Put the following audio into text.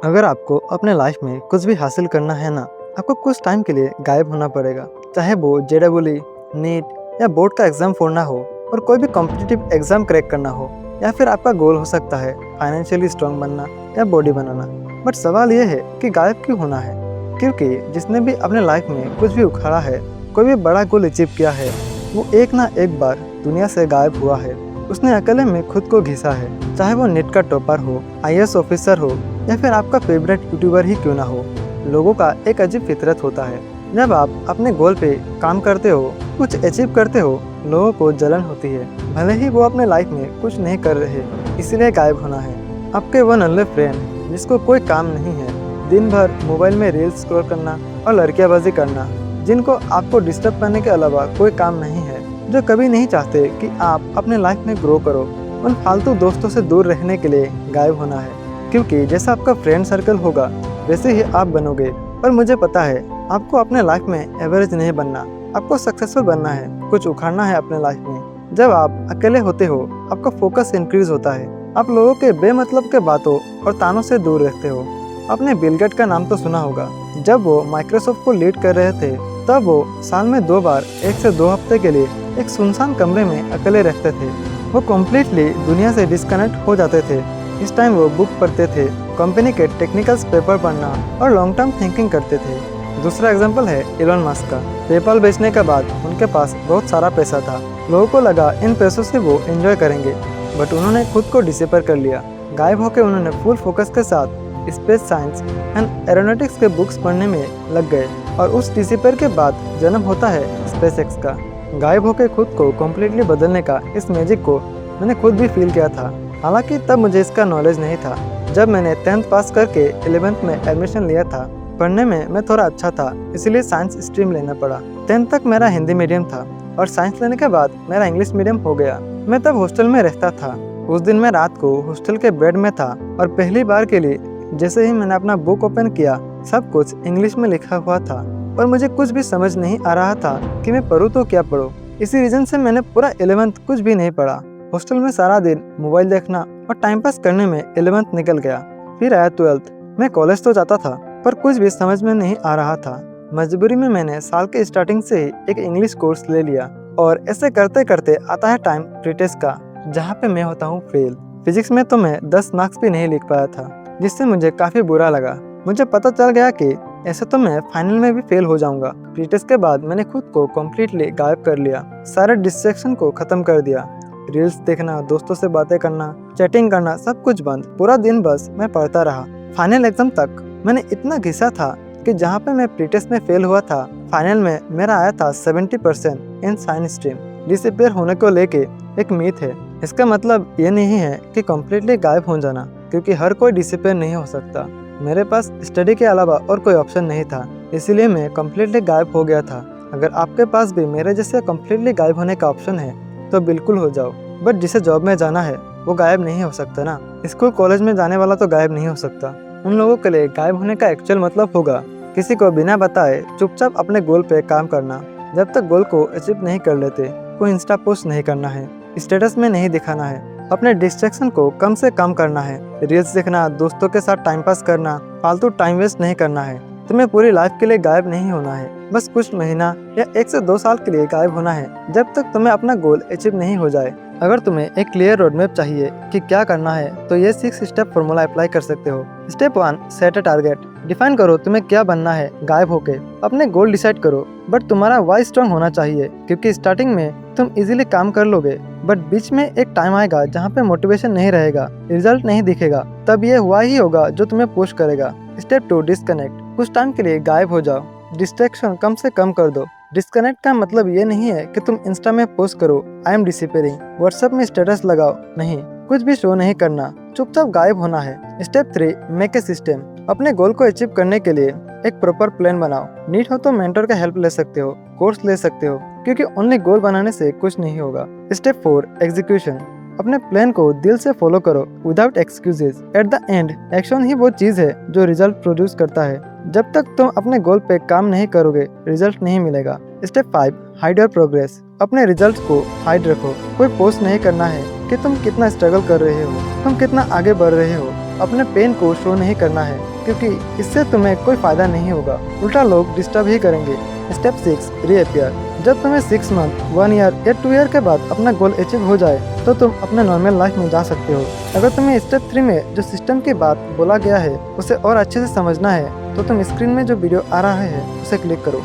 अगर आपको अपने लाइफ में कुछ भी हासिल करना है ना, आपको कुछ टाइम के लिए गायब होना पड़ेगा। चाहे वो जेडब्ल्यू, नीट या बोर्ड का एग्ज़ाम फोड़ना हो और कोई भी कॉम्पिटिटिव एग्ज़ाम क्रैक करना हो, या फिर आपका गोल हो सकता है फाइनेंशियली स्ट्रांग बनना या बॉडी बनाना। बट सवाल ये है कि गायब क्यों होना है? क्योंकि जिसने भी अपने लाइफ में कुछ भी उखाड़ा है, कोई भी बड़ा गोल अचीव किया है, वो एक ना एक बार दुनिया से गायब हुआ है। उसने अकेले में खुद को घिसा है, चाहे वो नीट का टॉपर हो, आईएएस ऑफिसर हो या फिर आपका फेवरेट यूट्यूबर ही क्यों ना हो। लोगों का एक अजीब फितरत होता है, जब आप अपने गोल पे काम करते हो, कुछ अचीव करते हो, लोगों को जलन होती है, भले ही वो अपने लाइफ में कुछ नहीं कर रहे, इसलिए गायब होना है। आपके वन ओनली फ्रेंड जिसको कोई काम नहीं है, दिन भर मोबाइल में रील्स स्क्रॉल करना और लड़कियाबाजी करना, जिनको आपको डिस्टर्ब करने के अलावा कोई काम नहीं है, जो कभी नहीं चाहते कि आप अपने लाइफ में ग्रो करो, उन फालतू दोस्तों से दूर रहने के लिए गायब होना है। क्योंकि जैसा आपका फ्रेंड सर्कल होगा वैसे ही आप बनोगे। और मुझे पता है आपको अपने लाइफ में एवरेज नहीं बनना, आपको सक्सेसफुल बनना है, कुछ उखाड़ना है अपने लाइफ में। जब आप अकेले होते हो, आपका फोकस इंक्रीज होता है, आप लोगों के बेमतलब के बातों और तानों से दूर रहते हो। आपने बिल गेट का नाम तो सुना होगा। जब वो माइक्रोसॉफ्ट को लीड कर रहे थे, तब वो साल में 2 बार 1 से 2 हफ्ते के लिए एक सुनसान कमरे में अकेले रहते थे। वो कम्प्लीटली दुनिया से डिस्कनेक्ट हो जाते थे। इस टाइम वो बुक पढ़ते थे, कंपनी के टेक्निकल्स पेपर पढ़ना और लॉन्ग टर्म थिंकिंग करते थे। दूसरा एग्जांपल है एलन मस्क का। पेपल बेचने के बाद उनके पास बहुत सारा पैसा था। लोगों को लगा इन पैसों से वो एंजॉय करेंगे, बट उन्होंने खुद को डिसअपीयर कर लिया। गायब होकर उन्होंने फुल फोकस के साथ स्पेस साइंस एंड एरोनॉटिक्स के बुक्स पढ़ने में लग गए, और उस डिसअपीयर के बाद जन्म होता है स्पेस एक्स का। गायब होकर खुद को कम्प्लीटली बदलने का इस मैजिक को मैंने खुद भी फील किया था। हालांकि तब मुझे इसका नॉलेज नहीं था। जब मैंने 10th पास करके 11th में एडमिशन लिया था, पढ़ने में मैं थोड़ा अच्छा था, इसलिए साइंस स्ट्रीम लेना पड़ा। 10th तक मेरा हिंदी मीडियम था और साइंस लेने के बाद मेरा इंग्लिश मीडियम हो गया। मैं तब हॉस्टल में रहता था। उस दिन मैं रात को हॉस्टल के बेड में था और पहली बार के लिए जैसे ही मैंने अपना बुक ओपन किया, सब कुछ इंग्लिश में लिखा हुआ था और मुझे कुछ भी समझ नहीं आ रहा था कि मैं पढूं तो क्या पढूं। इसी रीजन से मैंने पूरा 11th कुछ भी नहीं पढ़ा। हॉस्टल में सारा दिन मोबाइल देखना और टाइम पास करने में 11th निकल गया। फिर आया 12th। मैं कॉलेज तो जाता था, पर कुछ भी समझ में नहीं आ रहा था। मजबूरी में मैंने साल के स्टार्टिंग से ही एक इंग्लिश कोर्स ले लिया, और ऐसे करते करते आता है टाइम प्री-टेस्ट का, जहाँ पे मैं होता हूँ फेल। फिजिक्स में तो मैं 10 मार्क्स भी नहीं लिख पाया था, जिससे मुझे काफ़ी बुरा लगा। मुझे पता चल गया कि ऐसे तो मैं फाइनल में भी फेल हो जाऊंगा। प्री-टेस्ट के बाद मैंने खुद को कम्प्लीटली गायब कर लिया, सारे डिस्ट्रैक्शन को ख़त्म कर दिया। रील्स देखना, दोस्तों से बातें करना, चैटिंग करना, सब कुछ बंद। पूरा दिन बस मैं पढ़ता रहा। फाइनल एग्जाम तक मैंने इतना घिसा था कि जहाँ पे मैं प्री-टेस्ट में फेल हुआ था, फाइनल में मेरा आया था 70% इन साइंस स्ट्रीम। डिसअपीयर होने को लेके एक मीथ है। इसका मतलब ये नहीं है कि कम्प्लीटली गायब हो जाना, क्योंकि हर कोई डिसअपीयर नहीं हो सकता। मेरे पास स्टडी के अलावा और कोई ऑप्शन नहीं था, इसीलिए मैं कम्प्लीटली गायब हो गया था। अगर आपके पास भी मेरे जैसे कम्प्लीटली गायब होने का ऑप्शन है तो बिल्कुल हो जाओ। बट जिसे जॉब में जाना है वो गायब नहीं हो सकता ना। स्कूल कॉलेज में जाने वाला तो गायब नहीं हो सकता। उन लोगों के लिए गायब होने का एक्चुअल मतलब होगा किसी को बिना बताए चुपचाप अपने गोल पे काम करना। जब तक गोल को अचीव नहीं कर लेते, कोई इंस्टा पोस्ट नहीं करना है, स्टेटस में नहीं दिखाना है, अपने डिस्ट्रैक्शन को कम से कम करना है। रील्स देखना, दोस्तों के साथ टाइम पास करना, फालतू टाइम वेस्ट नहीं करना है। तुम्हें पूरी लाइफ के लिए गायब नहीं होना है, बस कुछ महीना या 1 से 2 साल के लिए गायब होना है, जब तक तुम्हें अपना गोल अचीव नहीं हो जाए। अगर तुम्हें एक क्लियर रोड मैप चाहिए कि क्या करना है, तो ये 6 स्टेप फॉर्मूला अप्लाई कर सकते हो। Step 1, set a target. Define करो तुम्हें क्या बनना है गायब होके। अपने गोल डिसाइड करो, बट तुम्हारा वाई स्ट्रांग होना चाहिए, क्योंकि स्टार्टिंग में तुम इजीली काम कर लोगे, बट बीच में एक टाइम आएगा जहाँ पे मोटिवेशन नहीं रहेगा, रिजल्ट नहीं दिखेगा, तब ये हुआ ही होगा जो तुम्हें पुश करेगा। Step 2, disconnect. कुछ टाइम के लिए गायब हो जाओ, डिस्ट्रैक्शन कम से कम कर दो। डिस्कनेक्ट का मतलब ये नहीं है कि तुम इंस्टा में पोस्ट करो आई एम डिसअपीयरिंग, व्हाट्सएप में स्टेटस लगाओ, नहीं, कुछ भी शो नहीं करना, चुपचाप गायब होना है। Step 3, make a system. अपने गोल को अचीव करने के लिए एक प्रॉपर प्लान बनाओ। नीड हो तो मेंटर का हेल्प ले सकते हो, कोर्स ले सकते हो, क्योंकि ओनली गोल बनाने से कुछ नहीं होगा। Step 4, execution. अपने प्लान को दिल से फॉलो करो without excuses. At the end action ही वो चीज है जो रिजल्ट प्रोड्यूस करता है। जब तक तुम अपने गोल पे काम नहीं करोगे, रिजल्ट नहीं मिलेगा। Step 5, hide your progress. अपने रिजल्ट को हाइड रखो। कोई पोस्ट नहीं करना है कि तुम कितना स्ट्रगल कर रहे हो, तुम कितना आगे बढ़ रहे हो। अपने पेन को शो नहीं करना है, क्योंकि इससे तुम्हें कोई फायदा नहीं होगा, उल्टा लोग डिस्टर्ब ही करेंगे। Step 6 reappear. जब तुम्हें 6 मंथ, 1 ईयर या 2 ईयर के बाद अपना गोल अचीव हो जाए तो तुम अपने नॉर्मल लाइफ में जा सकते हो। अगर तुम्हें स्टेप 3 में जो सिस्टम की बात बोला गया है उसे और अच्छे से समझना है तो तुम स्क्रीन में जो वीडियो आ रहा है उसे क्लिक करो।